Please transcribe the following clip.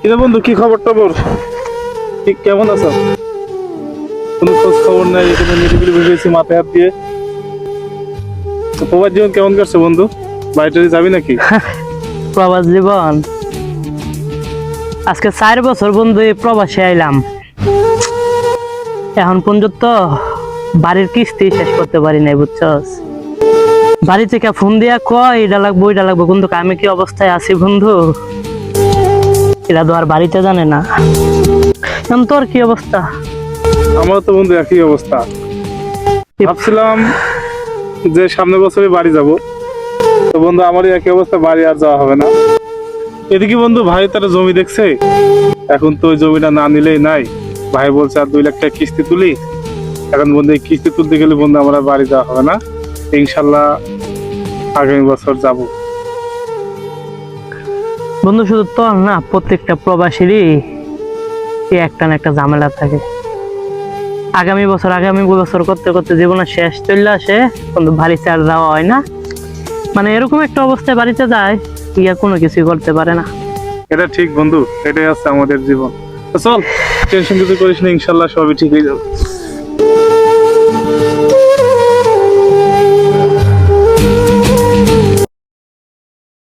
কিরে বন্ধু, কি খবর টবর? ঠিক কেমন আছো? কোনো খোঁজ খবর নাই, এখানে নিরিবিলি বসেছি মাথায় হাত দিয়ে। তো তোমার জীবন কেমন কাটছে বন্ধু? বাড়িতে যাবি নাকি? প্রবাস জীবন আজকে 4 বছর বন্ধু এই প্রবাসে আইলাম। এখন পর্যন্ত বাড়ির কিস্তি শেষ করতে পারি নাই, বুঝছস? বাড়ি থেকে ফোন দিয়া কয় এটা লাগবো ওইটা লাগবো, কিন্তু আমি কি অবস্থায় আছি বন্ধু এরা তো আর বাড়িতে জানে না। এখন তোর কি অবস্থা? আমার তো বন্ধু একই অবস্থা। ভাবছিলাম যে সামনের বছরে বাড়ি যাব, তো বন্ধু আমারই একই অবস্থা, বাড়ি আর যাওয়া হবে না। এদিকে বন্ধু ভাই তারা জমি দেখছে, এখন তো ওই জমিটা না নিলেই নাই। ভাই বলছে আর 2 লাখ টাকা কিস্তি তুলি। এখন বন্ধু এই কিস্তি তুলতে গেলে বন্ধু আমার আর বাড়ি যাওয়া হবে না। ইনশাল্লাহ আগামী বছর যাব। বন্ধু শুধু তোর না, প্রত্যেকটা প্রবাসীরই একটা না একটা ঝামেলা থাকে। আগামী বছর করতে করতে জীবনের শেষ চলে আসে, কিন্তু বাড়ি ছাড় যাওয়া হয় না। মানে এরকম একটা অবস্থায় বাড়িতে যায়, ইয়া কোনো কিছুই করতে পারে না। এটা ঠিক বন্ধু, এটাই হচ্ছে আমাদের জীবন। তো চল, টেনশন কিছু করিস না, ইনশাল্লাহ সবই ঠিক হয়ে যাবে।